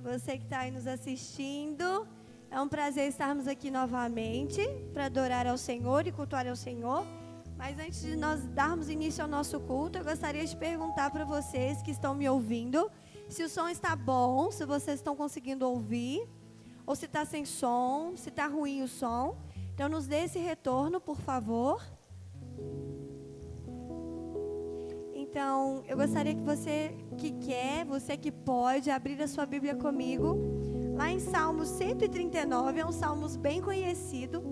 você que está aí nos assistindo. É um prazer estarmos aqui novamente para adorar ao Senhor e cultuar ao Senhor. Mas antes de nós darmos início ao nosso culto, eu gostaria de perguntar para vocês que estão me ouvindo se o som está bom, se vocês estão conseguindo ouvir, ou se está sem som, se está ruim o som. Então nos dê esse retorno, por favor. Então, eu gostaria que você que quer, você que pode, abrir a sua Bíblia comigo. Lá em Salmos 139, é um Salmos bem conhecido,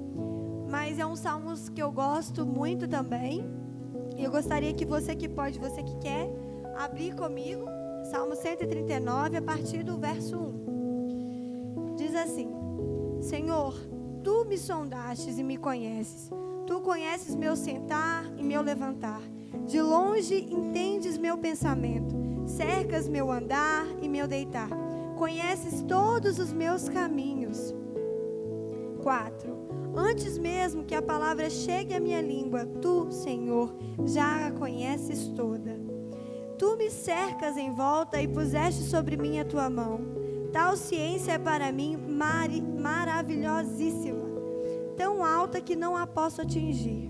mas é um Salmos que eu gosto muito também. E eu gostaria que você que pode, você que quer, abrir comigo. Salmo 139, a partir do verso 1. Diz assim: Senhor, Tu me sondastes e me conheces. Tu conheces meu sentar e meu levantar. De longe entendes meu pensamento. Cercas meu andar e meu deitar. Conheces todos os meus caminhos. 4. Antes mesmo que a palavra chegue à minha língua, Tu, Senhor, já a conheces toda. Tu me cercas em volta e puseste sobre mim a Tua mão. Tal ciência é para mim maravilhosíssima, tão alta que não a posso atingir.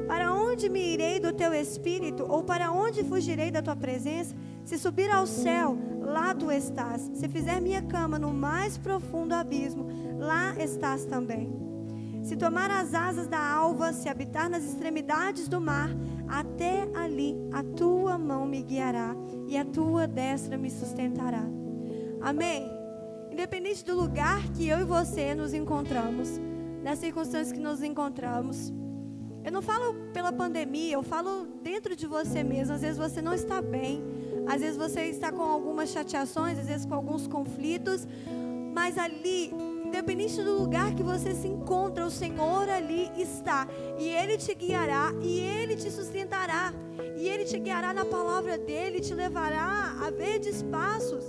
Para onde me irei do Teu Espírito, ou para onde fugirei da Tua presença? Se subir ao céu, lá Tu estás. Se fizer minha cama no mais profundo abismo, lá estás também. Se tomar as asas da alva, se habitar nas extremidades do mar, até ali a Tua mão me guiará e a Tua destra me sustentará. Amém? Independente do lugar que eu e você nos encontramos, nas circunstâncias que nos encontramos, eu não falo pela pandemia, eu falo dentro de você mesmo. Às vezes você não está bem, às vezes você está com algumas chateações, às vezes com alguns conflitos, mas ali, independente do lugar que você se encontra, o Senhor ali está, e Ele te guiará, e Ele te sustentará, e Ele te guiará na palavra dEle, te levará a verdes passos,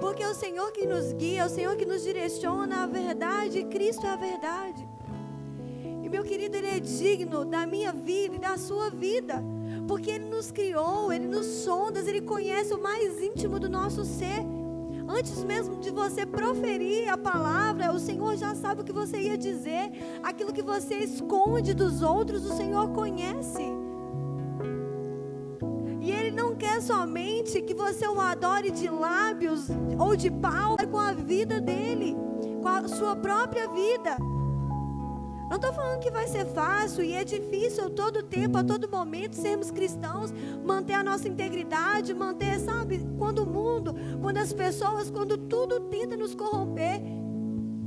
porque é o Senhor que nos guia, é o Senhor que nos direciona à verdade, e Cristo é a verdade. E meu querido, Ele é digno da minha vida e da sua vida, porque Ele nos criou, Ele nos sonda, Ele conhece o mais íntimo do nosso ser. Antes mesmo de você proferir a palavra, o Senhor já sabe o que você ia dizer. Aquilo que você esconde dos outros, o Senhor conhece. E Ele não quer somente que você o adore de lábios ou de pau, com a vida dEle, com a sua própria vida. Não estou falando que vai ser fácil e é difícil todo tempo, a todo momento, sermos cristãos, manter a nossa integridade, manter, sabe, quando o mundo, quando as pessoas, quando tudo tenta nos corromper.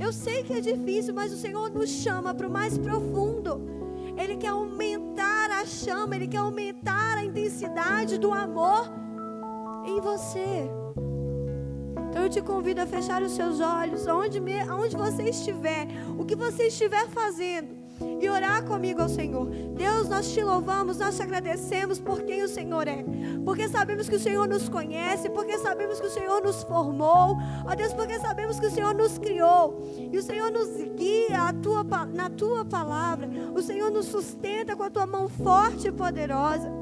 Eu sei que é difícil, mas o Senhor nos chama para o mais profundo. Ele quer aumentar a chama, Ele quer aumentar a intensidade do amor em você. Então eu te convido a fechar os seus olhos, aonde você estiver, o que você estiver fazendo, e orar comigo ao Senhor. Deus, nós te louvamos, nós te agradecemos por quem o Senhor é, porque sabemos que o Senhor nos conhece, porque sabemos que o Senhor nos formou, ó Deus, porque sabemos que o Senhor nos criou, e o Senhor nos guia na Tua palavra, o Senhor nos sustenta com a Tua mão forte e poderosa.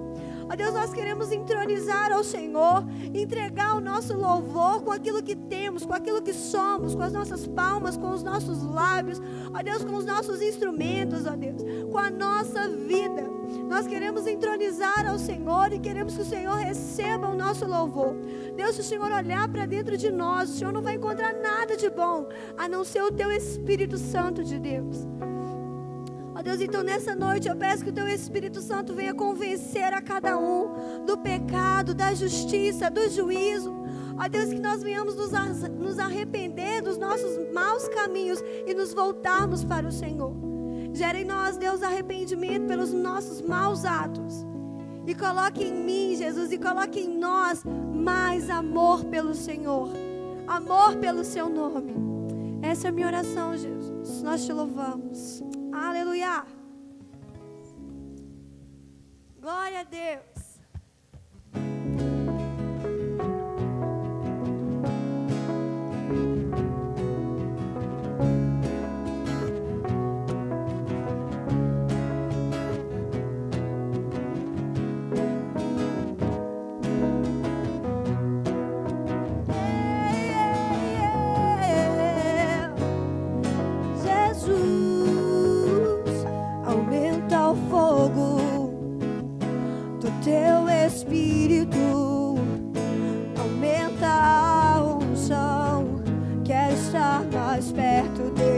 Ó Deus, nós queremos entronizar ao Senhor, entregar o nosso louvor com aquilo que temos, com aquilo que somos, com as nossas palmas, com os nossos lábios, ó Deus, com os nossos instrumentos, ó Deus, com a nossa vida. Nós queremos entronizar ao Senhor e queremos que o Senhor receba o nosso louvor. Deus, se o Senhor olhar para dentro de nós, o Senhor não vai encontrar nada de bom, a não ser o Teu Espírito Santo de Deus. Ó Deus, então nessa noite eu peço que o Teu Espírito Santo venha convencer a cada um do pecado, da justiça, do juízo. Ó Deus, que nós venhamos nos arrepender dos nossos maus caminhos e nos voltarmos para o Senhor. Gera em nós, Deus, arrependimento pelos nossos maus atos. E coloque em mim, Jesus, e coloque em nós mais amor pelo Senhor. Amor pelo Seu nome. Essa é a minha oração, Jesus. Nós te louvamos. Aleluia. Glória a Deus.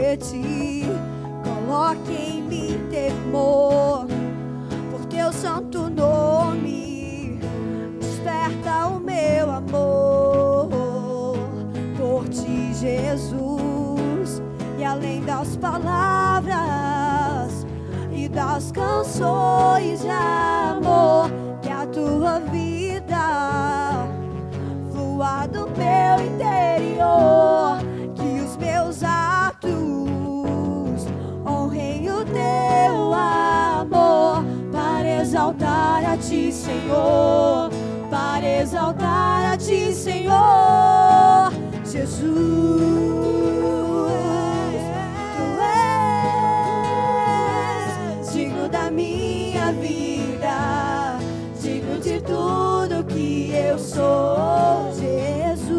de ti. Coloque em mim temor por teu santo nome. Desperta o meu amor por ti, Jesus. E além das palavras e das canções de amor, que a tua vida flua do meu interior, que os meus atos honrem o teu amor, para exaltar a ti, Senhor, para exaltar a ti, Senhor, Jesus. Da minha vida, digno de tudo que eu sou, Jesus.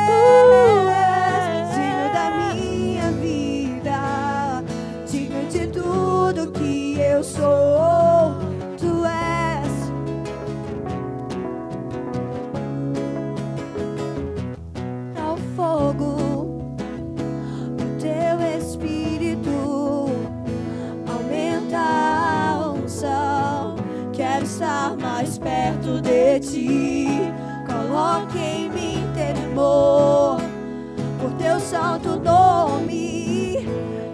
Tu és digno da minha vida, digno de tudo que eu sou. Tu és ao fogo. Estar mais perto de ti. Coloque em mim temor por teu santo nome.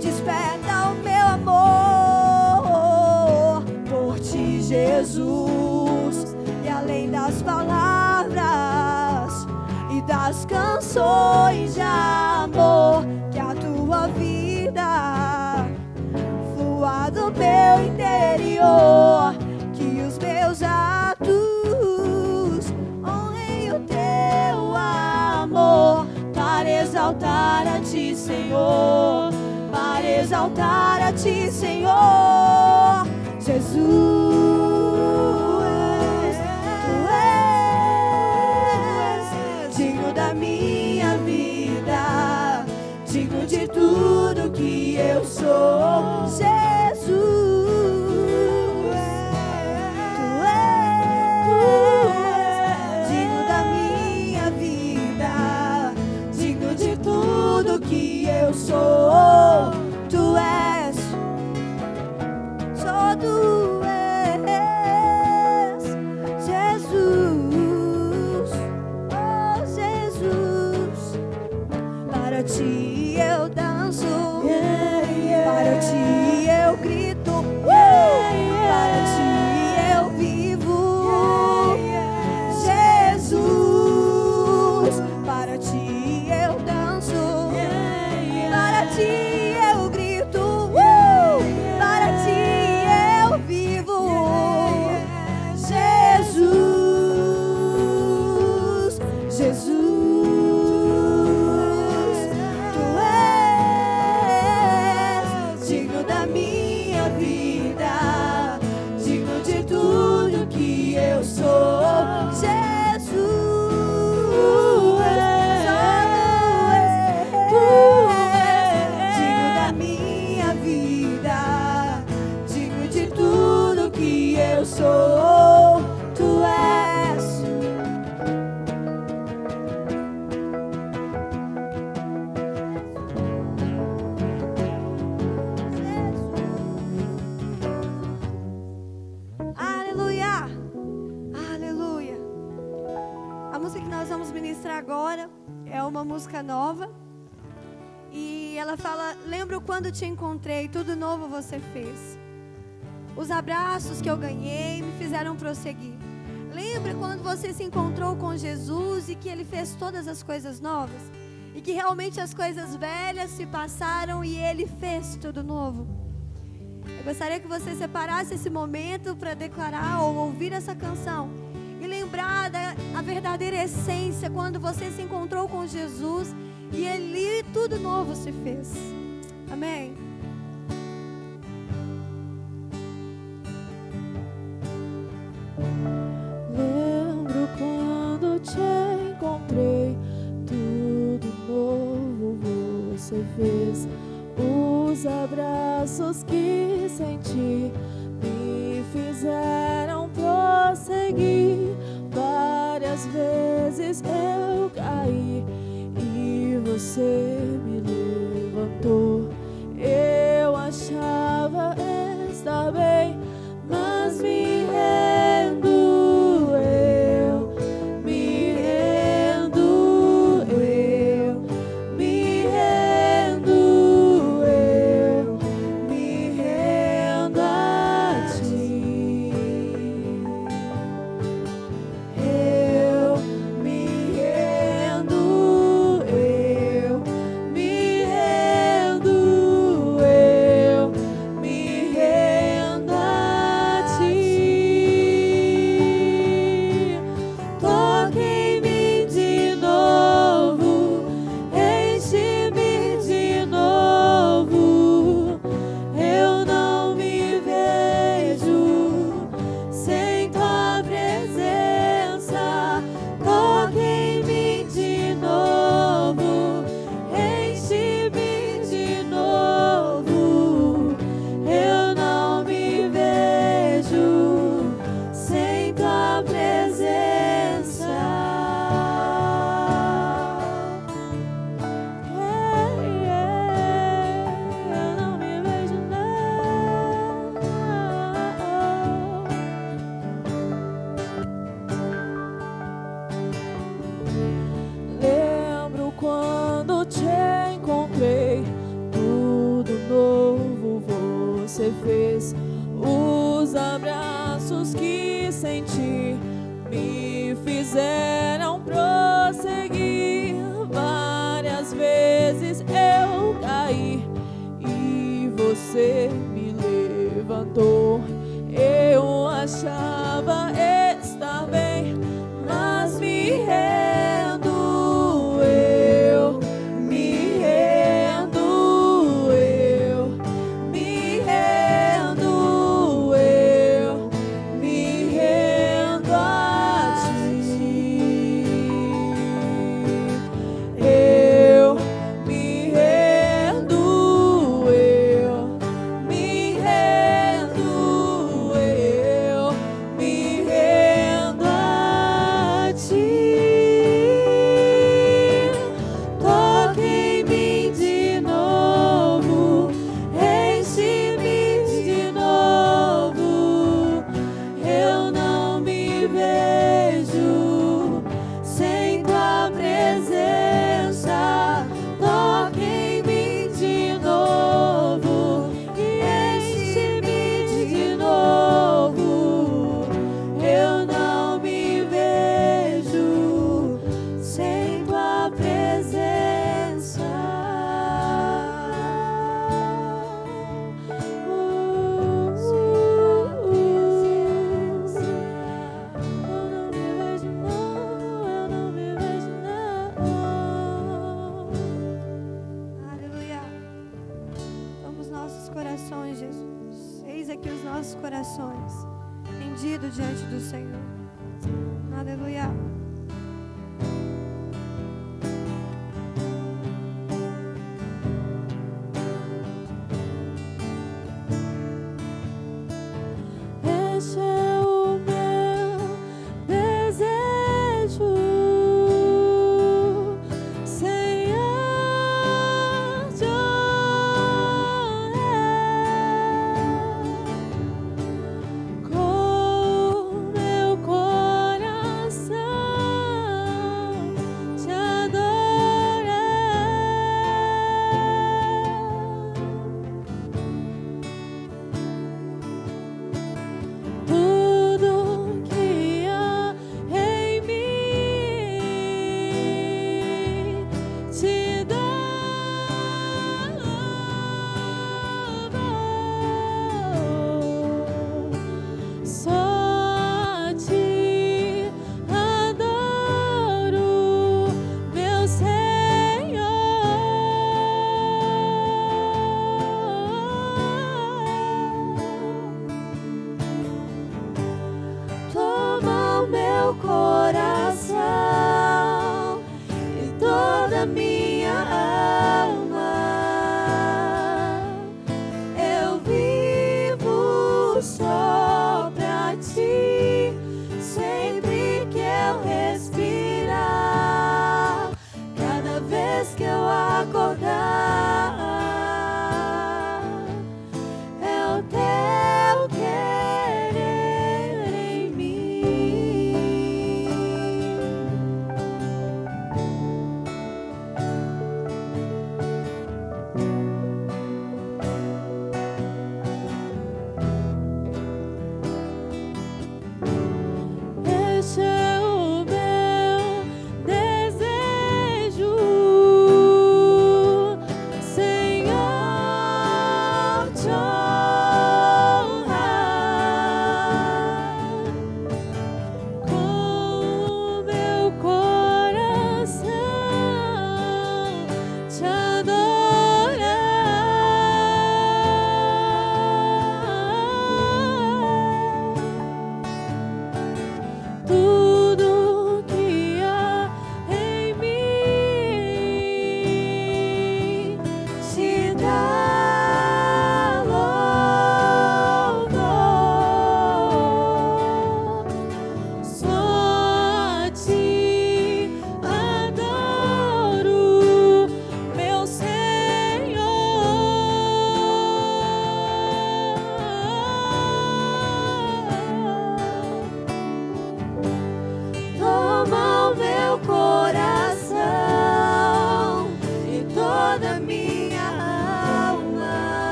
Desperta o meu amor por ti, Jesus. E além das palavras e das canções de amor, que a tua vida flua do meu interior, os meus atos honrem o teu amor, para exaltar a ti, Senhor, para exaltar a ti, Senhor, Jesus. Tu és digno da minha vida, digno de tudo que eu sou, Jesus. Que eu sou, tu és, só tu és, Jesus, oh Jesus. Para ti eu danço, para ti eu grito, para ti eu vivo, Jesus. Para ti eu danço, para ti eu grito, para ti eu vivo, Jesus, Jesus. Tu és digno da minha vida, digno de tudo que eu sou, Jesus. Sou, tu és. Aleluia, aleluia. A música que nós vamos ministrar agora é uma música nova e ela fala: lembro quando te encontrei, tudo novo você fez. Os abraços que eu ganhei me fizeram prosseguir. Lembra quando você se encontrou com Jesus e que Ele fez todas as coisas novas? E que realmente as coisas velhas se passaram e Ele fez tudo novo? Eu gostaria que você separasse esse momento para declarar ou ouvir essa canção e lembrar da verdadeira essência quando você se encontrou com Jesus e Ele tudo novo se fez. Amém? Lembro quando te encontrei, tudo novo você fez. Os abraços que senti me fizeram prosseguir. Várias vezes eu caí você me levantou. Eu achava estar bem, mas me rendo, eu me rendo, eu me rendo, eu me rendo a ti. Eu me rendo, eu me rendo, eu me rendo a ti. Toque em mim de novo, enche-me de novo. Eu não me vejo sem tua presença. Toque em mim de novo, enche-me de novo. Eu não me vejo sem tua presença. Eu não me vejo, não. Lembro quando te encontrei, tudo novo você fez. Os abraços que senti me fizeram prosseguir. Várias vezes eu caí e você me levantou. Eu achava estar bem, mas me rendo, eu me rendo, eu me rendo, eu me rendo a ti. Eu me rendo, eu me rendo, eu me rendo a ti. Toque em mim de novo, enche-me de novo. Eu não me vejo sem tua presença. Toque em mim de novo e enche-me de novo. Eu não me vejo sem tua presença. Eu não me vejo, não. Aleluia. Vamos nossos corações, Jesus. Eis aqui os nossos corações, rendidos diante do Senhor. Aleluia. Esse é o meu desejo, Senhor, te com meu coração.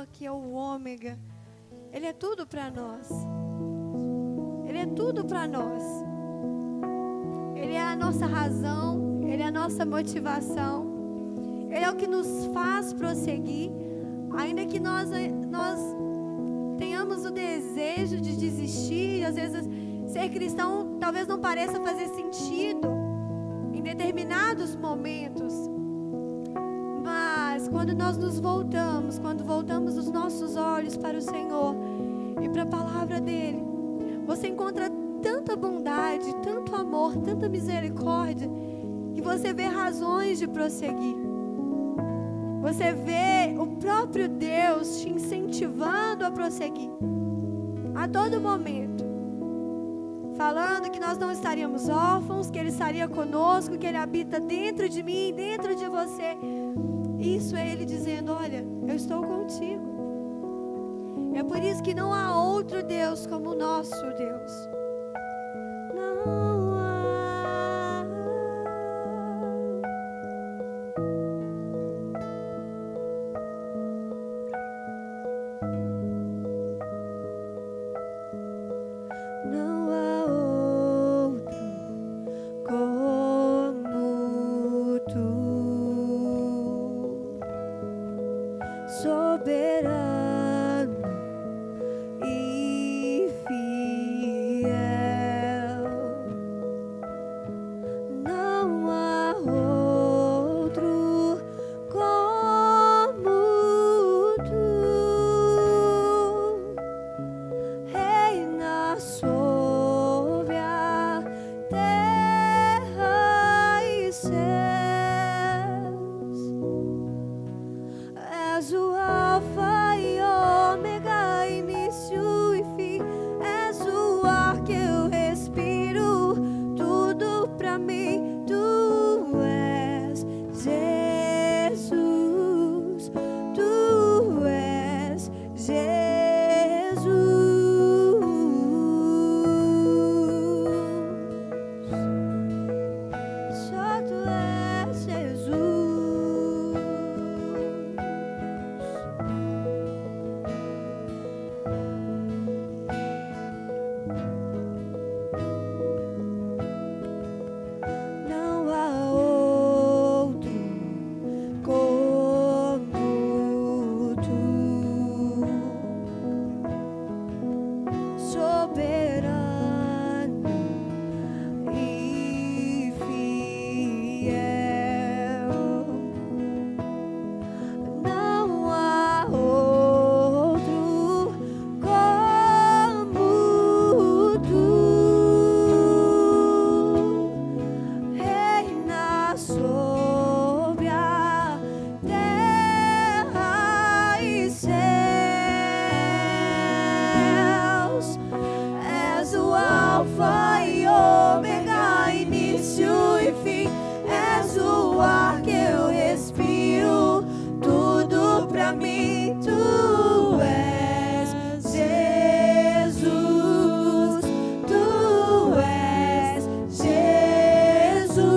Senhor que é o ômega. Ele é tudo para nós. Ele é tudo para nós. Ele é a nossa razão, Ele é a nossa motivação. Ele é o que nos faz prosseguir, ainda que nós tenhamos o desejo de desistir. Às vezes ser cristão talvez não pareça fazer sentido em determinados momentos. Mas quando nós nos voltamos, quando voltamos os nossos olhos para o Senhor e para a palavra dEle, você encontra tanta bondade, tanto amor, tanta misericórdia, que você vê razões de prosseguir. Você vê o próprio Deus te incentivando a prosseguir a todo momento, falando que nós não estaríamos órfãos, que Ele estaria conosco, que Ele habita dentro de mim, dentro de você. Isso é Ele dizendo: olha, eu estou contigo. É por isso que não há outro Deus como o nosso Deus. Não há. Não há outro como tu, soberano e fiel. Não há outro como tu, reina sobre a terra e céus. És o Alfa e Ômega, início e fim. És o ar que eu respiro, tudo pra mim. Tu és Jesus, tu és Jesus. Só tu és Jesus. Não há outro como tu, soberano e fiel. Não há outro como tu, reina sobre a terra e céus. És o Alfa e Ômega, início e fim. És o ar que eu respiro, tudo pra mim. Tu és Jesus, tu és Jesus.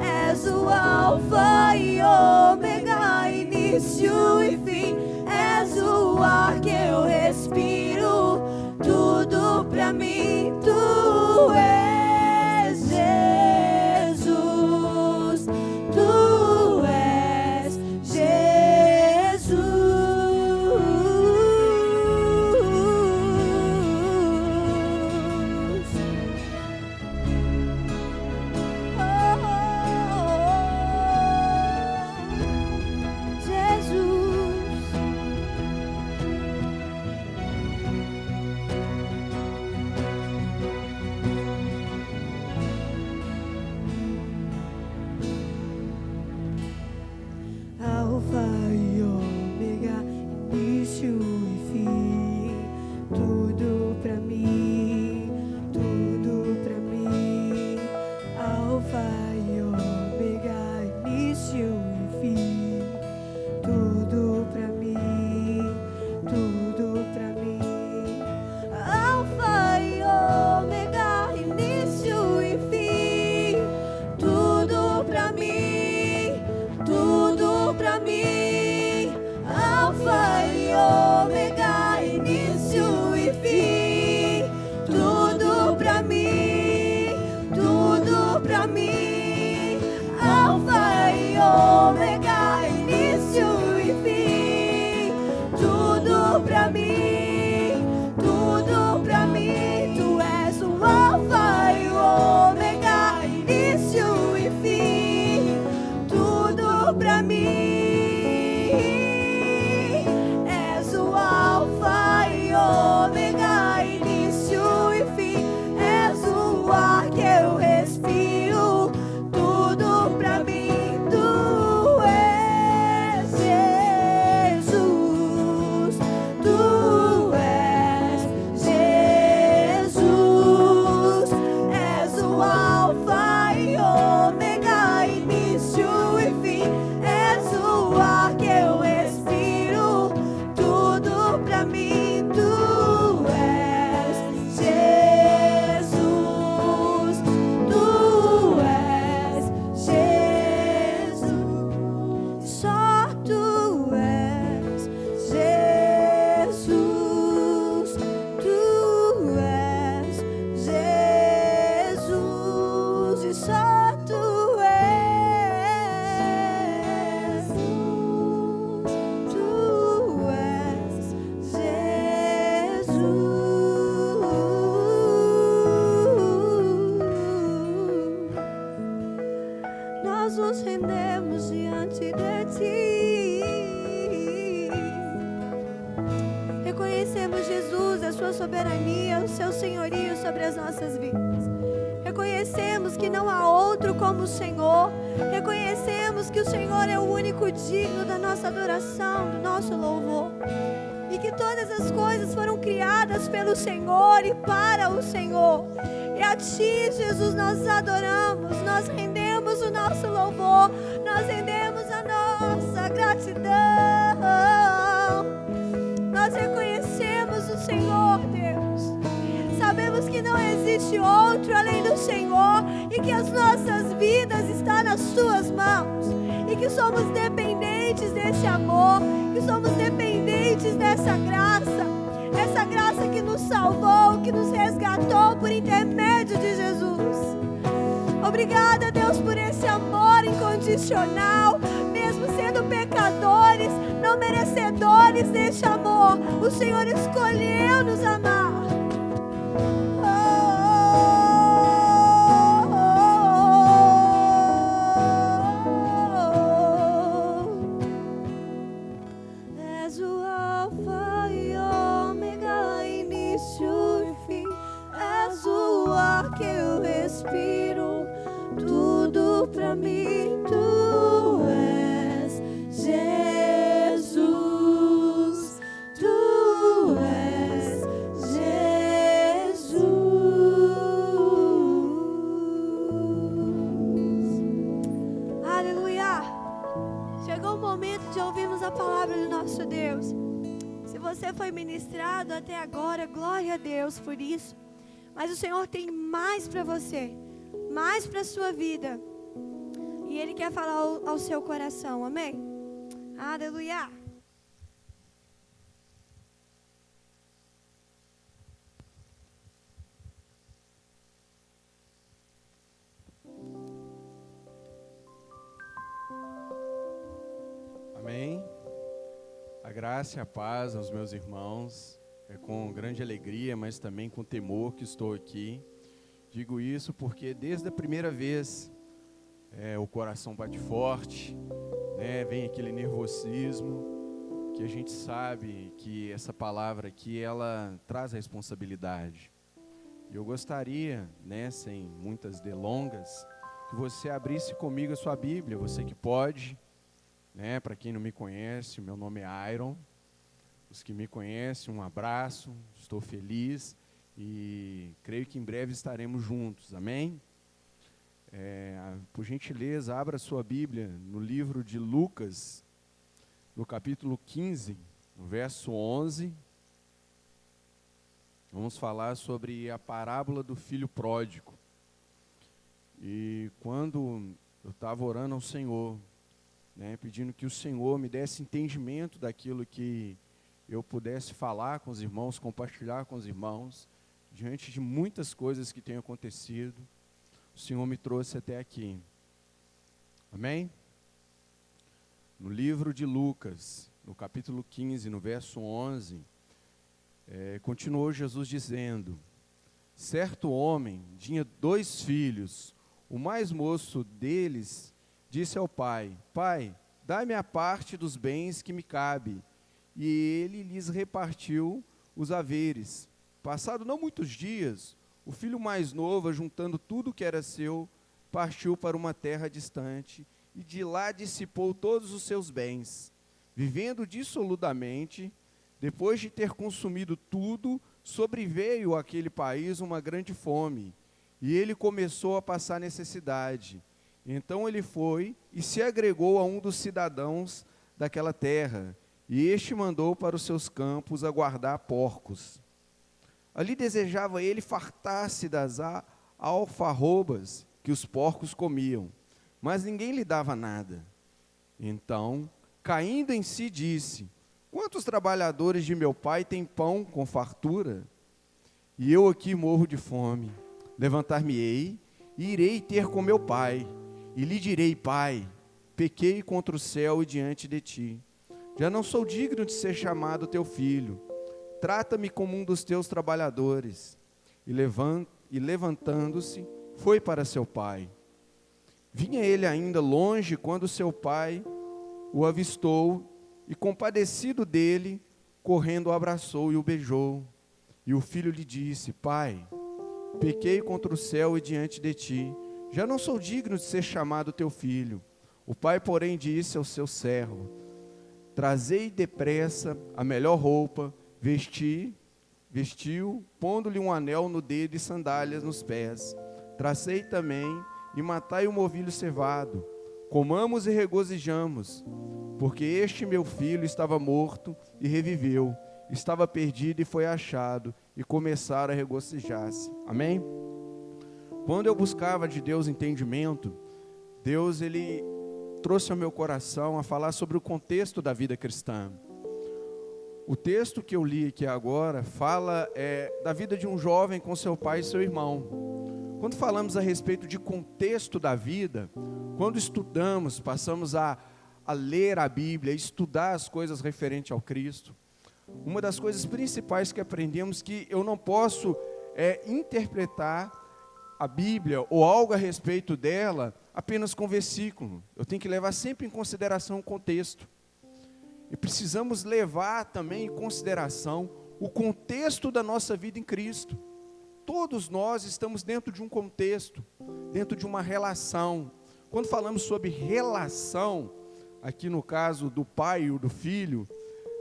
És o Alfa e Ômega, início e fim. És o ar que eu respiro, tudo pra mim. Tu és Jesus, tu és Jesus. Jesus. nos rendemos diante de Ti. Reconhecemos, Jesus, a Sua soberania, o Seu senhorio sobre as nossas vidas. Reconhecemos que não há outro como o Senhor. Reconhecemos que o Senhor é o único digno da nossa adoração, do nosso louvor. E que todas as coisas foram criadas pelo Senhor e para o Senhor. E a Ti, Jesus, nós adoramos, nós rendemos o nosso louvor, nós rendemos a nossa gratidão. Nós reconhecemos o Senhor, Deus. Sabemos que não existe outro além do Senhor e que as nossas vidas estão nas Suas mãos. E que somos dependentes desse amor, que somos dependentes dessa graça. Essa graça que nos salvou, que nos resgatou por intermédio de Jesus. Obrigada, Deus, por esse amor incondicional, mesmo sendo pecadores, não merecedores deste amor. O Senhor escolheu nos amar. Pra mim Tu és Jesus, Tu és Jesus. Aleluia! Chegou o momento de ouvirmos a palavra do nosso Deus. Se você foi ministrado até agora, glória a Deus por isso. Mas o Senhor tem mais para você, mais para a sua vida. E Ele quer falar ao seu coração, amém? Aleluia! Amém? A graça e a paz aos meus irmãos. É com grande alegria, mas também com temor que estou aqui. Digo isso porque desde a primeira vez o coração bate forte, né? Vem aquele nervosismo, que a gente sabe que essa palavra aqui, ela traz responsabilidade. E eu gostaria, né, sem muitas delongas, que você abrisse comigo a sua Bíblia, você que pode, né? Para quem não me conhece, o meu nome é Iron. Os que me conhecem, um abraço, estou feliz e creio que em breve estaremos juntos, amém? Por gentileza, abra sua Bíblia no livro de Lucas, no capítulo 15, no verso 11. Vamos falar sobre a parábola do filho pródigo. E quando eu estava orando ao Senhor, né, pedindo que o Senhor me desse entendimento daquilo que eu pudesse falar com os irmãos, compartilhar com os irmãos, diante de muitas coisas que têm acontecido, o Senhor me trouxe até aqui. Amém? No livro de Lucas, no capítulo 15, no verso 11, continuou Jesus dizendo: certo homem tinha 2 filhos. O mais moço deles disse ao pai: Pai, dá-me a parte dos bens que me cabe. E ele lhes repartiu os haveres. Passado não muitos dias, o filho mais novo, juntando tudo que era seu, partiu para uma terra distante e de lá dissipou todos os seus bens. Vivendo dissolutamente, depois de ter consumido tudo, sobreveio àquele país uma grande fome, e ele começou a passar necessidade. Então ele foi e se agregou a um dos cidadãos daquela terra, e este mandou para os seus campos a guardar porcos. Ali desejava ele fartar-se das alfarrobas que os porcos comiam, mas ninguém lhe dava nada. Então, caindo em si, disse: quantos trabalhadores de meu pai têm pão com fartura? E eu aqui morro de fome. Levantar-me-ei e irei ter com meu pai, e lhe direi: Pai, pequei contra o céu e diante de ti. Já não sou digno de ser chamado teu filho. Trata-me como um dos teus trabalhadores. E levantando-se, foi para seu pai. Vinha ele ainda longe quando seu pai o avistou e, compadecido dele, correndo o abraçou e o beijou. E o filho lhe disse: Pai, pequei contra o céu e diante de ti, já não sou digno de ser chamado teu filho. O pai, porém, disse ao seu servo: Trazei depressa a melhor roupa, vestiu, pondo-lhe um anel no dedo e sandálias nos pés. Trazei também e matai um novilho cevado. Comamos e regozijamos, porque este meu filho estava morto e reviveu, estava perdido e foi achado, e começaram a regozijar-se. Amém? Quando eu buscava de Deus entendimento, Deus ele trouxe ao meu coração a falar sobre o contexto da vida cristã. O texto que eu li aqui agora fala da vida de um jovem com seu pai e seu irmão. Quando falamos a respeito de contexto da vida, quando estudamos, passamos a ler a Bíblia, estudar as coisas referentes ao Cristo, uma das coisas principais que aprendemos que eu não posso interpretar a Bíblia ou algo a respeito dela apenas com versículo. Eu tenho que levar sempre em consideração o contexto. E precisamos levar também em consideração o contexto da nossa vida em Cristo. Todos nós estamos dentro de um contexto, dentro de uma relação. Quando falamos sobre relação, aqui no caso do pai e do filho,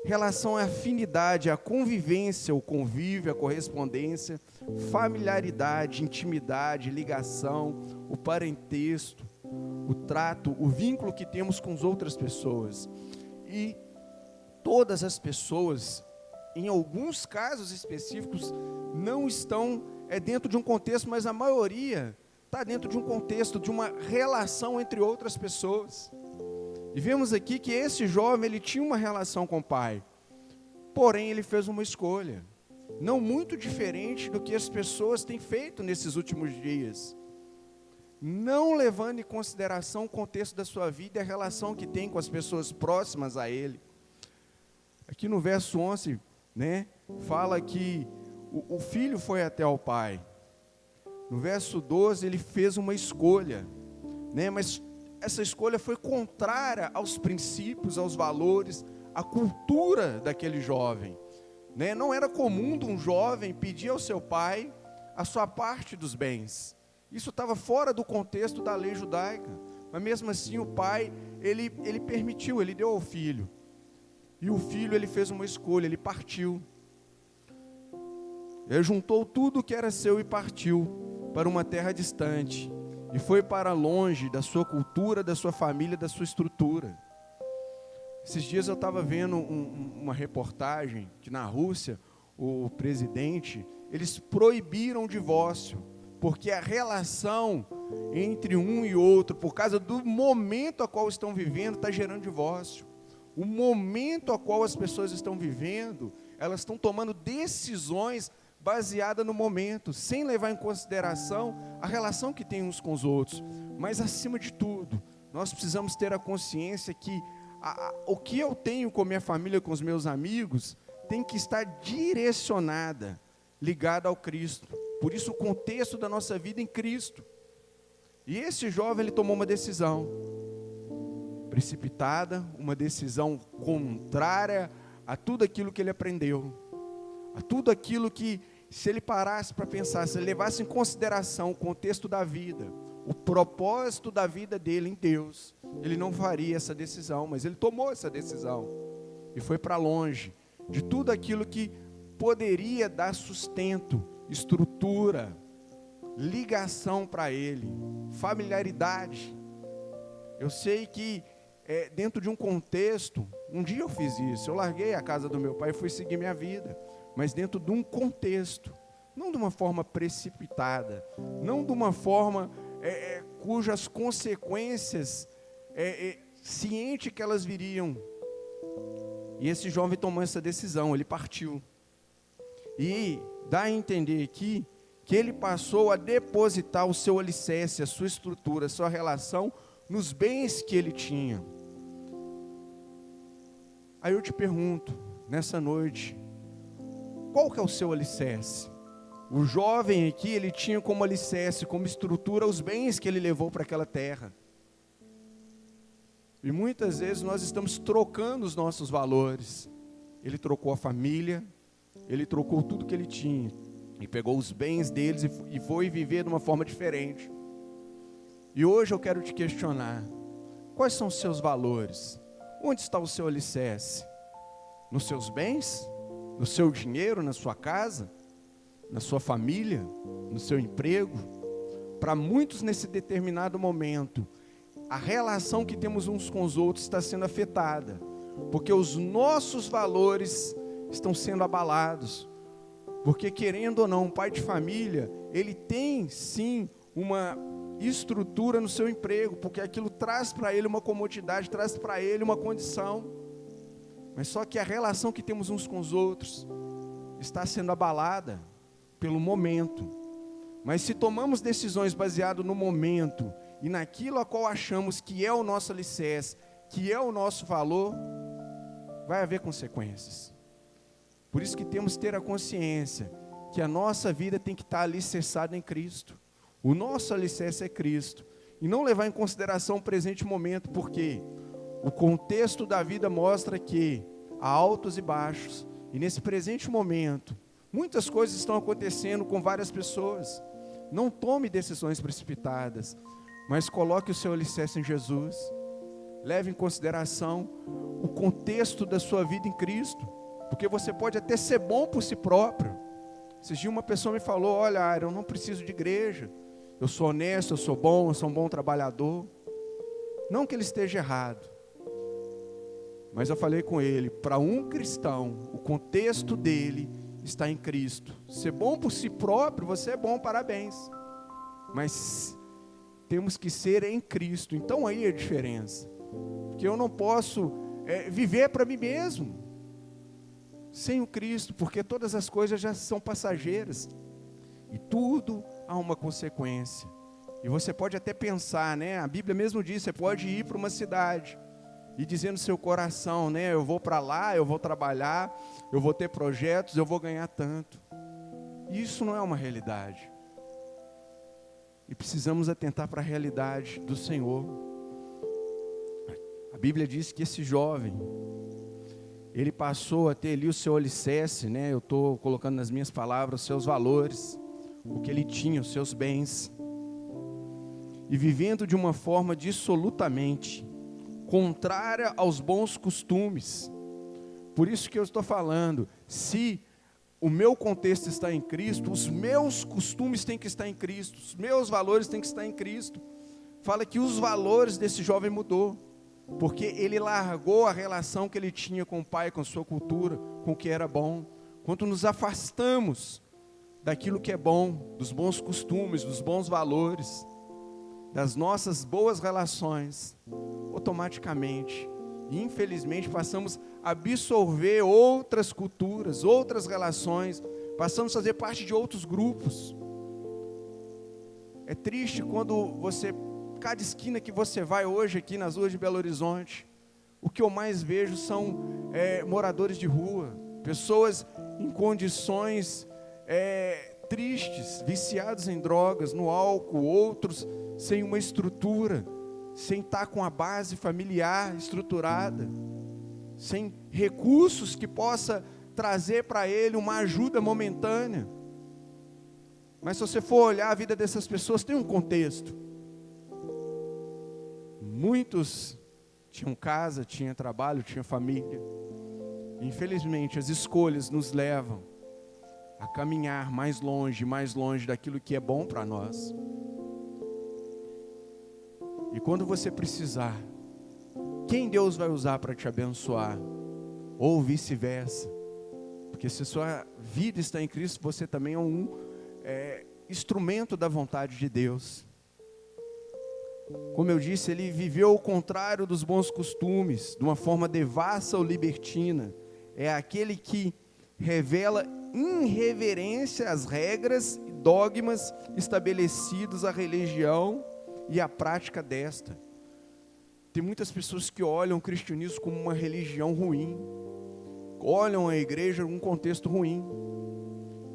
relação é afinidade, a convivência, o convívio, a correspondência, familiaridade, intimidade, ligação, o parentesco, o trato, o vínculo que temos com as outras pessoas. E todas as pessoas, em alguns casos específicos, não estão dentro de um contexto, mas a maioria está dentro de um contexto, de uma relação entre outras pessoas. E vemos aqui que esse jovem, ele tinha uma relação com o pai, porém ele fez uma escolha, não muito diferente do que as pessoas têm feito nesses últimos dias, não levando em consideração o contexto da sua vida e a relação que tem com as pessoas próximas a ele. Aqui no verso 11, fala que o filho foi até ao pai. No verso 12, ele fez uma escolha, mas essa escolha foi contrária aos princípios, aos valores, à cultura daquele jovem. Não era comum de um jovem pedir ao seu pai a sua parte dos bens. Isso estava fora do contexto da lei judaica. Mas mesmo assim o pai, ele permitiu, ele deu ao filho. E o filho, ele fez uma escolha, ele partiu. Ele juntou tudo que era seu e partiu para uma terra distante. E foi para longe da sua cultura, da sua família, da sua estrutura. Esses dias eu estava vendo uma reportagem que na Rússia, o presidente, eles proibiram o divórcio, porque a relação entre um e outro, por causa do momento a qual estão vivendo, está gerando divórcio. O momento a qual as pessoas estão vivendo, elas estão tomando decisões baseadas no momento, sem levar em consideração a relação que tem uns com os outros. Mas acima de tudo, nós precisamos ter a consciência que o que eu tenho com minha família, com os meus amigos, tem que estar direcionada, ligada ao Cristo. Por isso o contexto da nossa vida em Cristo. E esse jovem, ele tomou uma decisão precipitada, uma decisão contrária a tudo aquilo que ele aprendeu, a tudo aquilo que, se ele parasse para pensar, se ele levasse em consideração o contexto da vida, o propósito da vida dele em Deus, ele não faria essa decisão, mas ele tomou essa decisão e foi para longe de tudo aquilo que poderia dar sustento, estrutura, ligação para ele, familiaridade. Eu sei que dentro de um contexto, um dia eu fiz isso, eu larguei a casa do meu pai e fui seguir minha vida, mas dentro de um contexto, não de uma forma precipitada, não de uma forma cujas consequências, ciente que elas viriam. E esse jovem tomou essa decisão, ele partiu. E dá a entender aqui que ele passou a depositar o seu alicerce, a sua estrutura, a sua relação nos bens que ele tinha. Aí eu te pergunto, nessa noite, qual que é o seu alicerce? O jovem aqui, ele tinha como alicerce, como estrutura, os bens que ele levou para aquela terra. E muitas vezes nós estamos trocando os nossos valores. Ele trocou a família, ele trocou tudo que ele tinha, e pegou os bens deles e foi viver de uma forma diferente. E hoje eu quero te questionar, quais são os seus valores? Onde está o seu alicerce? Nos seus bens? No seu dinheiro, na sua casa? Na sua família? No seu emprego? Para muitos nesse determinado momento, a relação que temos uns com os outros está sendo afetada, porque os nossos valores estão sendo abalados. Porque querendo ou não, um pai de família, ele tem sim uma estrutura no seu emprego, porque aquilo traz para ele uma comodidade, traz para ele uma condição. Mas só que a relação que temos uns com os outros está sendo abalada pelo momento. Mas se tomamos decisões baseadas no momento e naquilo a qual achamos que é o nosso alicerce, que é o nosso valor, vai haver consequências. Por isso que temos que ter a consciência que a nossa vida tem que estar alicerçada em Cristo. O nosso alicerce é Cristo. E não levar em consideração o presente momento, porque o contexto da vida mostra que há altos e baixos. E nesse presente momento, muitas coisas estão acontecendo com várias pessoas. Não tome decisões precipitadas, mas coloque o seu alicerce em Jesus. Leve em consideração o contexto da sua vida em Cristo. Porque você pode até ser bom por si próprio. Esses dias uma pessoa me falou, olha, Aira, eu não preciso de igreja. Eu sou honesto, eu sou bom, eu sou um bom trabalhador. Não que ele esteja errado. Mas eu falei com ele, para um cristão, o contexto dele está em Cristo. Ser bom por si próprio, você é bom, parabéns. Mas temos que ser em Cristo. Então aí é a diferença. Porque eu não posso viver para mim mesmo sem o Cristo, porque todas as coisas já são passageiras. E tudo há uma consequência. E você pode até pensar, né? A Bíblia mesmo diz, você pode ir para uma cidade e dizer no seu coração, né? Eu vou para lá, eu vou trabalhar, eu vou ter projetos, eu vou ganhar tanto. E isso não é uma realidade. E precisamos atentar para a realidade do Senhor. A Bíblia diz que esse jovem, ele passou a ter ali o seu alicerce, né? Eu estou colocando nas minhas palavras os seus valores, o que ele tinha, os seus bens. E vivendo de uma forma dissolutamente contrária aos bons costumes. Por isso que eu estou falando, se o meu contexto está em Cristo, os meus costumes têm que estar em Cristo, os meus valores têm que estar em Cristo. Fala que os valores desse jovem mudou, porque ele largou a relação que ele tinha com o pai, com a sua cultura, com o que era bom. Quando nos afastamos daquilo que é bom, dos bons costumes, dos bons valores, das nossas boas relações, automaticamente, infelizmente, passamos a absorver outras culturas, outras relações, passamos a fazer parte de outros grupos. É triste quando você, cada esquina que você vai hoje aqui nas ruas de Belo Horizonte, o que eu mais vejo são moradores de rua, pessoas em condições tristes, viciados em drogas, no álcool, outros sem uma estrutura, sem estar com a base familiar estruturada, sem recursos que possa trazer para ele uma ajuda momentânea. Mas se você for olhar a vida dessas pessoas, tem um contexto. Muitos tinham casa, tinham trabalho, tinham família. Infelizmente, as escolhas nos levam a caminhar mais longe daquilo que é bom para nós. E quando você precisar, quem Deus vai usar para te abençoar? Ou vice-versa. Porque se a sua vida está em Cristo, você também é um instrumento da vontade de Deus. Como eu disse, ele viveu o contrário dos bons costumes, de uma forma devassa ou libertina. É aquele que revela irreverência às regras e dogmas estabelecidos à religião e à prática desta. Tem muitas pessoas que olham o cristianismo como uma religião ruim, olham a igreja em um contexto ruim.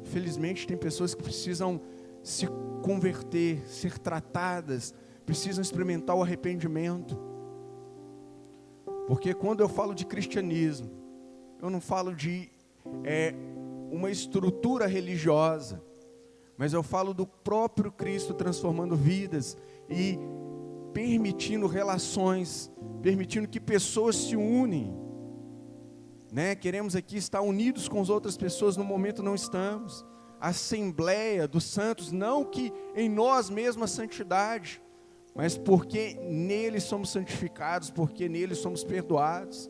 Infelizmente, tem pessoas que precisam se converter, ser tratadas, precisam experimentar o arrependimento. Porque quando eu falo de cristianismo, eu não falo de uma estrutura religiosa, mas eu falo do próprio Cristo transformando vidas e permitindo relações, permitindo que pessoas se unem, né? Queremos aqui estar unidos com as outras pessoas, no momento não estamos. A Assembleia dos Santos, não que em nós mesmos a santidade, mas porque nele somos santificados, porque nele somos perdoados.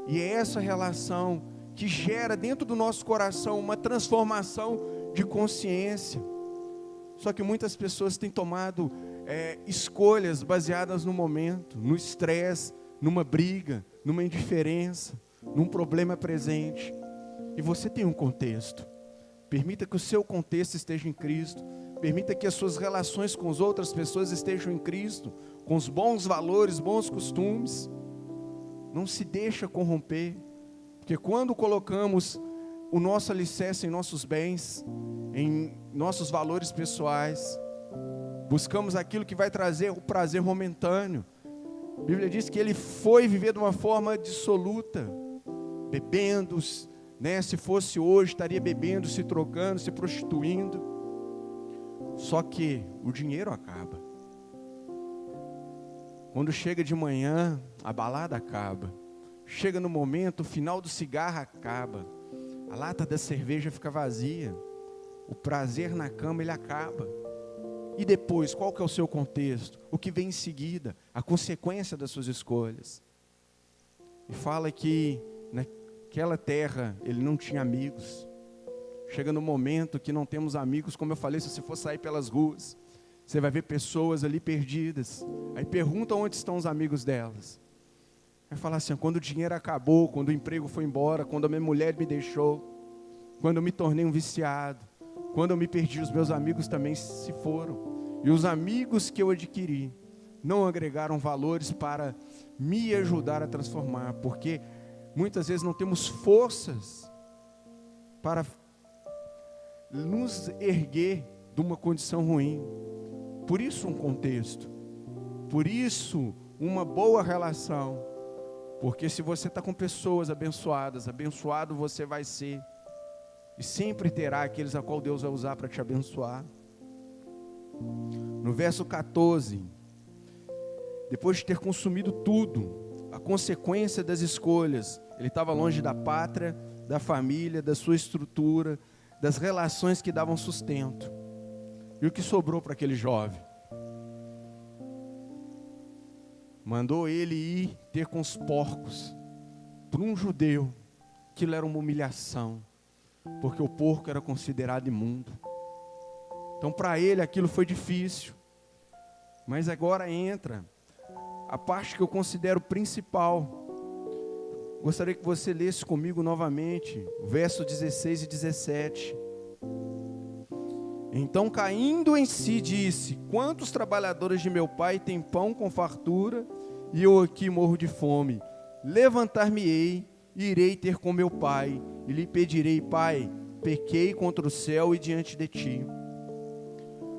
E é essa relação que gera dentro do nosso coração uma transformação de consciência. Só que muitas pessoas têm tomado escolhas baseadas no momento, no estresse, numa briga, numa indiferença, num problema presente. E você tem um contexto. Permita que o seu contexto esteja em Cristo. Permita que as suas relações com as outras pessoas estejam em Cristo, com os bons valores, bons costumes. Não se deixa corromper, porque quando colocamos o nosso alicerce em nossos bens, em nossos valores pessoais, buscamos aquilo que vai trazer o prazer momentâneo. A Bíblia diz que ele foi viver de uma forma dissoluta, bebendo, né? Se fosse hoje, estaria bebendo, se trocando, se prostituindo. Só que o dinheiro acaba. Quando chega de manhã, a balada acaba. Chega no momento, o final do cigarro acaba. A lata da cerveja fica vazia. O prazer na cama, ele acaba. E depois, qual que é o seu contexto? O que vem em seguida? A consequência das suas escolhas. E fala que naquela terra, ele não tinha amigos. Chega no momento que não temos amigos, como eu falei, se você for sair pelas ruas, você vai ver pessoas ali perdidas. Aí pergunta onde estão os amigos delas. Vai falar assim, quando o dinheiro acabou, quando o emprego foi embora, quando a minha mulher me deixou, quando eu me tornei um viciado, quando eu me perdi, os meus amigos também se foram. E os amigos que eu adquiri não agregaram valores para me ajudar a transformar, porque muitas vezes não temos forças para nos erguer de uma condição ruim. Por isso um contexto, por isso uma boa relação, porque se você está com pessoas abençoadas, abençoado você vai ser, e sempre terá aqueles a qual Deus vai usar para te abençoar. No verso 14, depois de ter consumido tudo, a consequência das escolhas, ele estava longe da pátria, da família, da sua estrutura, das relações que davam sustento. E o que sobrou para aquele jovem? Mandou ele ir ter com os porcos. Para um judeu, aquilo era uma humilhação, porque o porco era considerado imundo. Então para ele aquilo foi difícil. Mas agora entra a parte que eu considero principal. Gostaria que você lesse comigo novamente, o verso 16 e 17. Então, caindo em si, disse: quantos trabalhadores de meu pai têm pão com fartura, e eu aqui morro de fome? Levantar-me-ei, e irei ter com meu pai, e lhe pedirei: pai, pequei contra o céu e diante de ti.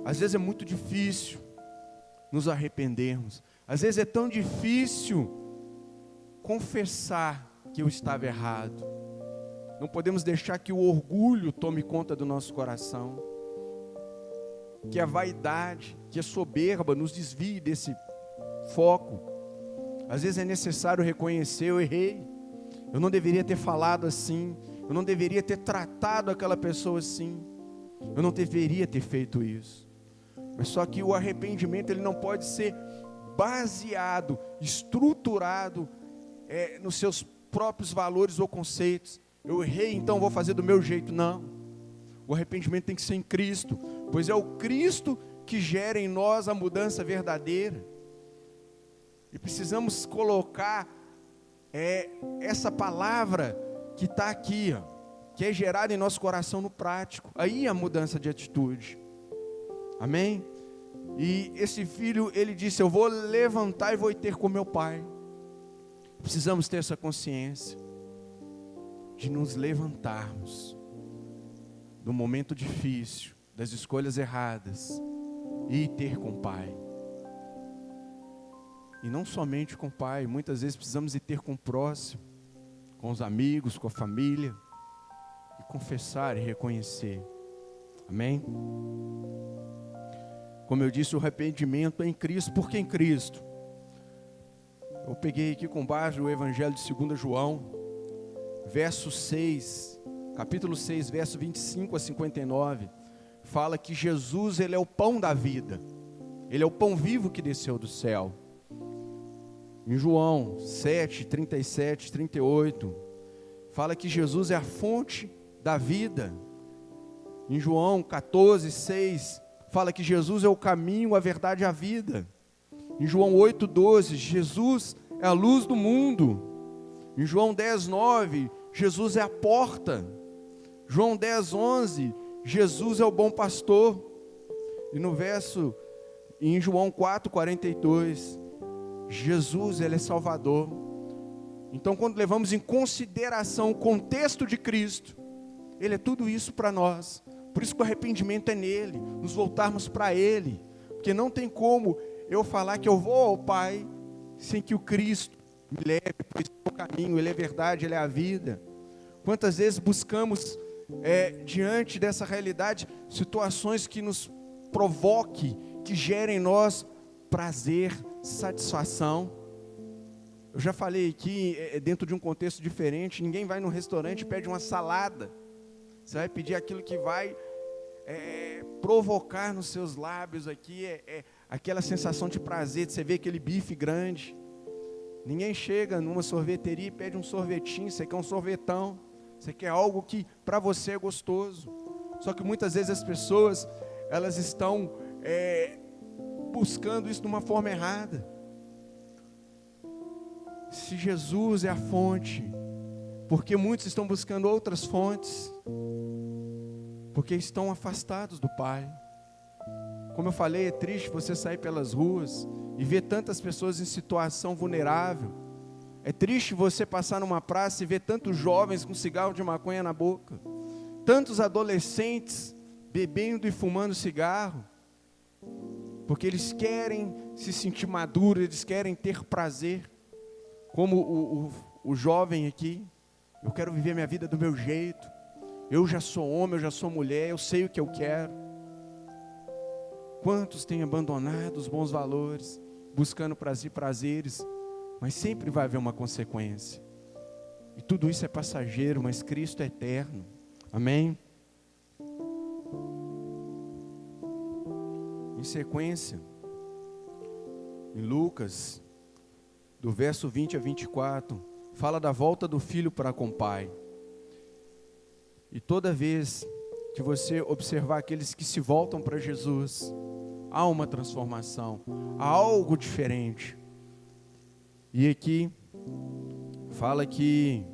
Às vezes é muito difícil nos arrependermos. Às vezes é tão difícil confessar que eu estava errado. Não podemos deixar que o orgulho tome conta do nosso coração, que a vaidade, que a soberba nos desvie desse foco. Às vezes é necessário reconhecer: eu errei, eu não deveria ter falado assim, eu não deveria ter tratado aquela pessoa assim, eu não deveria ter feito isso. Mas só que o arrependimento, ele não pode ser baseado, estruturado nos seus próprios valores ou conceitos. Eu errei, então vou fazer do meu jeito. Não. O arrependimento tem que ser em Cristo, pois é o Cristo que gera em nós a mudança verdadeira. E precisamos colocar essa palavra que está aqui, que é gerada em nosso coração no prático. Aí a mudança de atitude. Amém? E esse filho, ele disse: eu vou levantar e vou ter com meu pai. Precisamos ter essa consciência de nos levantarmos, do momento difícil, das escolhas erradas, ir ter com o Pai. E não somente com o Pai, muitas vezes precisamos ir ter com o próximo, com os amigos, com a família, e confessar e reconhecer. Amém? Como eu disse, o arrependimento é em Cristo. Por que em Cristo? Eu peguei aqui com base o Evangelho de 2 João, verso 6, capítulo 6, verso 25 a 59, fala que Jesus, Ele é o pão da vida, Ele é o pão vivo que desceu do céu. Em João 7, 37, 38, fala que Jesus é a fonte da vida. Em João 14, 6, fala que Jesus é o caminho, a verdade e a vida. Em João 8, 12, Jesus é a luz do mundo. Em João 10, 9, Jesus é a porta. João 10, 11, Jesus é o bom pastor. E no verso, em João 4, 42, Jesus, Ele é Salvador. Então, quando levamos em consideração o contexto de Cristo, Ele é tudo isso para nós. Por isso que o arrependimento é nele, nos voltarmos para Ele. Porque não tem como eu falar que eu vou ao Pai sem que o Cristo me leve, pois é o caminho, Ele é verdade, Ele é a vida. Quantas vezes buscamos, diante dessa realidade, situações que nos provoquem, que gerem em nós prazer, satisfação. Eu já falei aqui, dentro de um contexto diferente, ninguém vai no restaurante e pede uma salada. Você vai pedir aquilo que vai provocar nos seus lábios aqui, aquela sensação de prazer, de você ver aquele bife grande. Ninguém chega numa sorveteria e pede um sorvetinho, você quer um sorvetão, você quer algo que para você é gostoso. Só que muitas vezes as pessoas, elas estão buscando isso de uma forma errada. Se Jesus é a fonte, porque muitos estão buscando outras fontes, porque estão afastados do Pai. Como eu falei, é triste você sair pelas ruas e ver tantas pessoas em situação vulnerável. É triste você passar numa praça e ver tantos jovens com cigarro de maconha na boca, tantos adolescentes bebendo e fumando cigarro, porque eles querem se sentir maduros, eles querem ter prazer, como o jovem aqui. Eu quero viver minha vida do meu jeito, eu já sou homem, eu já sou mulher, eu sei o que eu quero. Quantos têm abandonado os bons valores, buscando prazeres, mas sempre vai haver uma consequência. E tudo isso é passageiro, mas Cristo é eterno. Amém? Em sequência, em Lucas, do verso 20 a 24, fala da volta do filho para com o pai. E toda vez que você observar aqueles que se voltam para Jesus, há uma transformação, há algo diferente. E aqui fala que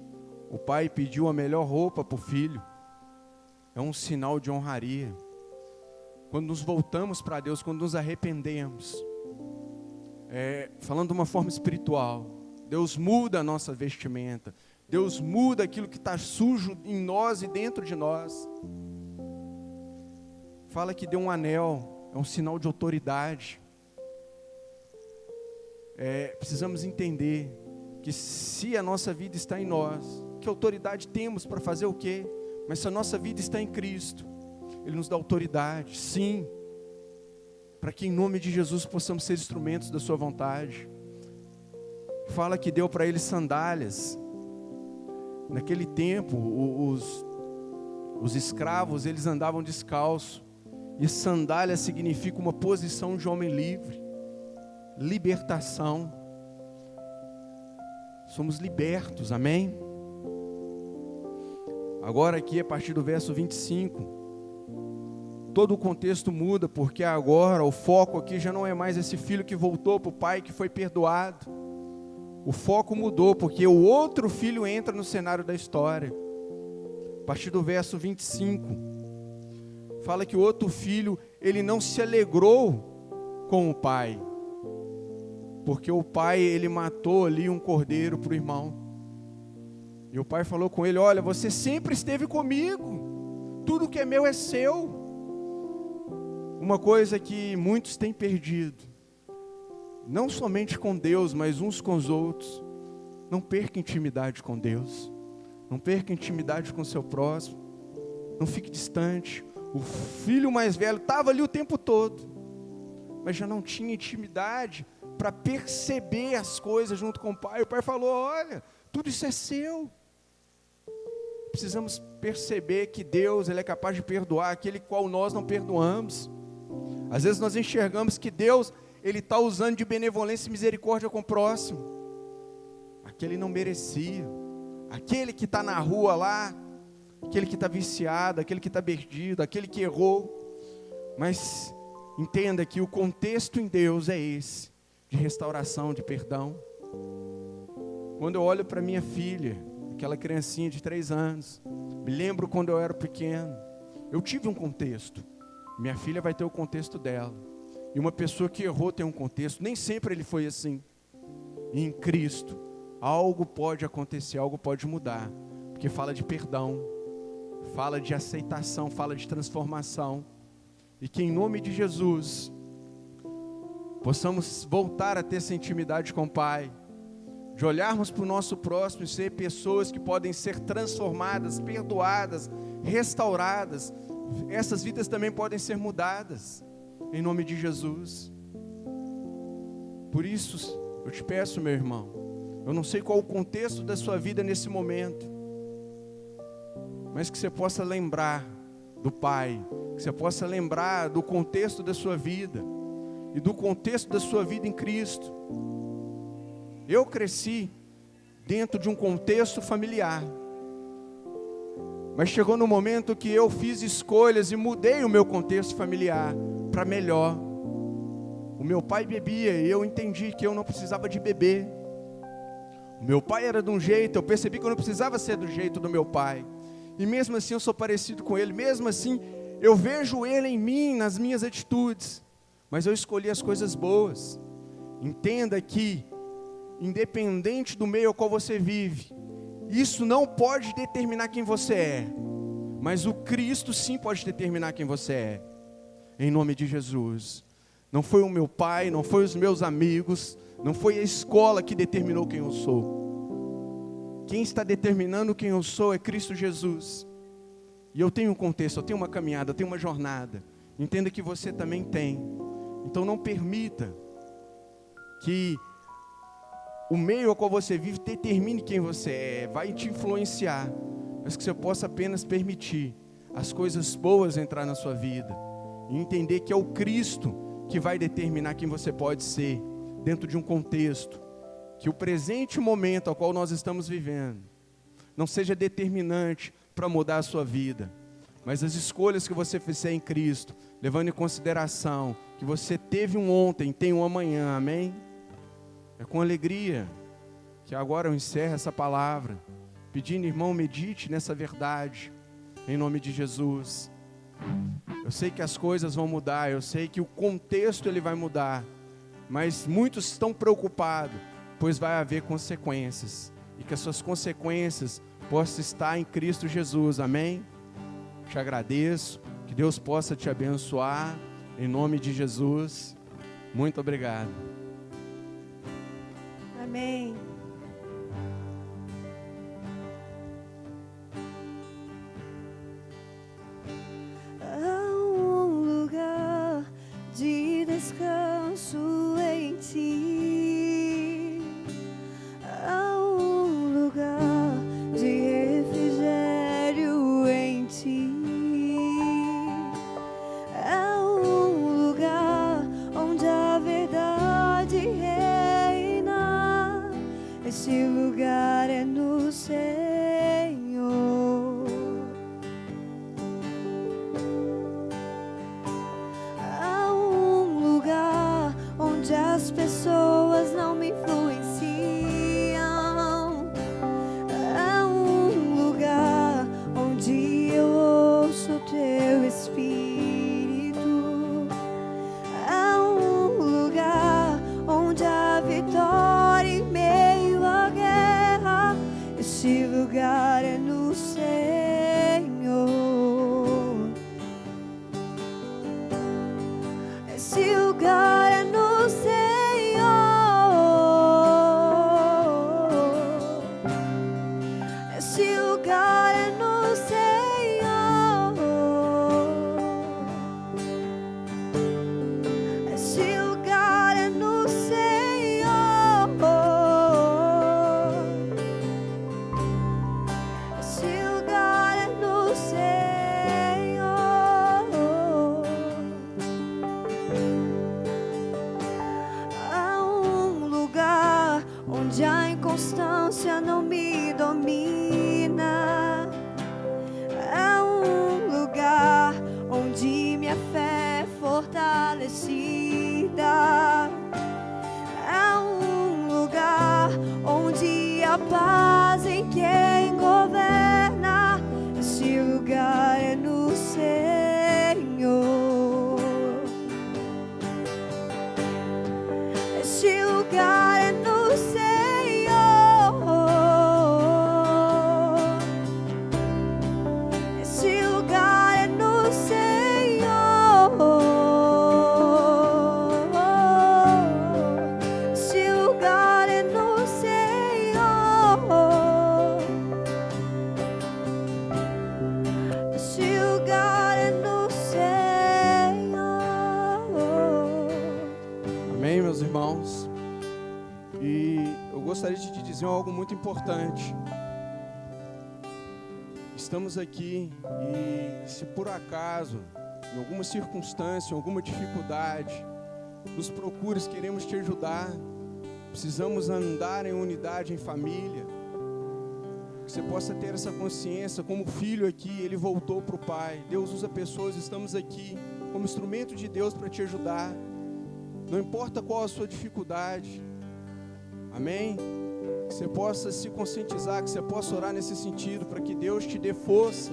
o pai pediu a melhor roupa para o filho. É um sinal de honraria. Quando nos voltamos para Deus, quando nos arrependemos, falando de uma forma espiritual, Deus muda a nossa vestimenta, Deus muda aquilo que está sujo em nós e dentro de nós. Fala que deu um anel, é um sinal de autoridade. Precisamos entender que se a nossa vida está em nós, que autoridade temos para fazer o quê? Mas se a nossa vida está em Cristo, Ele nos dá autoridade, sim, para que em nome de Jesus possamos ser instrumentos da sua vontade. Fala que deu para eles sandálias. Naquele tempo, os escravos, eles andavam descalços. E sandália significa uma posição de homem livre, libertação. Somos libertos, amém? Agora aqui, a partir do verso 25, todo o contexto muda, porque agora o foco aqui já não é mais esse filho que voltou para o pai, que foi perdoado. O foco mudou, porque o outro filho entra no cenário da história. A partir do verso 25, fala que o outro filho, ele não se alegrou com o pai, porque o pai, ele matou ali um cordeiro para o irmão. E o pai falou com ele: olha, você sempre esteve comigo, Tudo que é meu é seu. Uma coisa que muitos têm perdido, não somente com Deus, mas uns com os outros. Não perca intimidade com Deus. Não perca intimidade com o seu próximo. Não fique distante. O filho mais velho estava ali o tempo todo, mas já não tinha intimidade para perceber as coisas junto com o pai. O pai falou: olha, tudo isso é seu. Precisamos perceber que Deus, Ele é capaz de perdoar aquele qual nós não perdoamos. Às vezes nós enxergamos que Deus, Ele está usando de benevolência e misericórdia com o próximo. Aquele não merecia. Aquele que está na rua lá, aquele que está viciado, aquele que está perdido, aquele que errou. Mas entenda que o contexto em Deus é esse, de restauração, de perdão. Quando eu olho para minha filha, aquela criancinha de 3 anos, me lembro quando eu era pequeno, eu tive um contexto. Minha filha vai ter o contexto dela. E uma pessoa que errou tem um contexto. Nem sempre ele foi assim. E em Cristo, algo pode acontecer, algo pode mudar. Porque fala de perdão, fala de aceitação, fala de transformação. E que em nome de Jesus, possamos voltar a ter essa intimidade com o Pai. De olharmos para o nosso próximo e ser pessoas que podem ser transformadas, perdoadas, restauradas. Essas vidas também podem ser mudadas, em nome de Jesus. Por isso, eu te peço, meu irmão, eu não sei qual o contexto da sua vida nesse momento, mas que você possa lembrar do Pai, que você possa lembrar do contexto da sua vida, e do contexto da sua vida em Cristo. Eu cresci dentro de um contexto familiar, mas chegou no momento que eu fiz escolhas e mudei o meu contexto familiar para melhor. O meu pai bebia e eu entendi que eu não precisava de beber. O meu pai era de um jeito, eu percebi que eu não precisava ser do jeito do meu pai. E mesmo assim eu sou parecido com ele, mesmo assim eu vejo ele em mim, nas minhas atitudes. Mas eu escolhi as coisas boas. Entenda que, independente do meio ao qual você vive, isso não pode determinar quem você é, mas o Cristo sim pode determinar quem você é, em nome de Jesus. Não foi o meu pai, não foi os meus amigos, não foi a escola que determinou quem eu sou. Quem está determinando quem eu sou é Cristo Jesus. E eu tenho um contexto, eu tenho uma caminhada, eu tenho uma jornada. Entenda que você também tem. Então não permita que o meio ao qual você vive determine quem você é, vai te influenciar, mas que você possa apenas permitir as coisas boas entrar na sua vida, e entender que é o Cristo que vai determinar quem você pode ser, dentro de um contexto, que o presente momento ao qual nós estamos vivendo, não seja determinante para mudar a sua vida, mas as escolhas que você fizer em Cristo, levando em consideração que você teve um ontem, tem um amanhã, amém? É com alegria que agora eu encerro essa palavra, pedindo, irmão, medite nessa verdade, em nome de Jesus. Eu sei que as coisas vão mudar, eu sei que o contexto ele vai mudar, mas muitos estão preocupados, pois vai haver consequências, e que as suas consequências possam estar em Cristo Jesus, amém? Te agradeço, que Deus possa te abençoar, em nome de Jesus. Muito obrigado. Amém. Há um lugar de descanso em ti. Há um lugar de refrigério em ti. Há um lugar onde a verdade reina. Esse lugar é no Senhor. Esse lugar é no Senhor. Esse lugar é no Senhor. Esse lugar é no Senhor. Há um lugar onde a inconstância não me domina. É um lugar onde minha fé é fortalecida. É um lugar onde a paz em quem governa. Esse lugar é no Senhor. Esse lugar é no Senhor. Esse lugar é no Senhor. Esse lugar é no Senhor. Esse lugar é no Senhor. Amém, meus irmãos? E eu gostaria de te dizer algo muito importante. Estamos aqui e se por acaso, em alguma circunstância, em alguma dificuldade, nos procures, queremos te ajudar, precisamos andar em unidade, em família, que você possa ter essa consciência, como filho aqui, ele voltou para o Pai. Deus usa pessoas, estamos aqui como instrumento de Deus para te ajudar. Não importa qual a sua dificuldade, amém? Que você possa se conscientizar, que você possa orar nesse sentido, para que Deus te dê força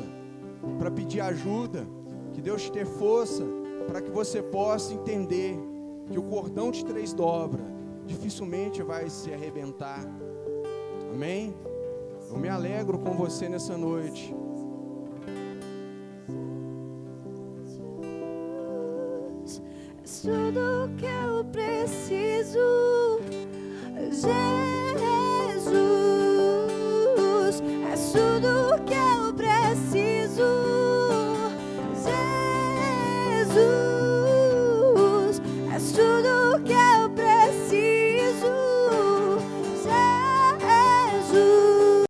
para pedir ajuda, que Deus te dê força para que você possa entender que o cordão de 3 dobras dificilmente vai se arrebentar, amém? Eu me alegro com você nessa noite. És tudo que eu preciso, Jesus.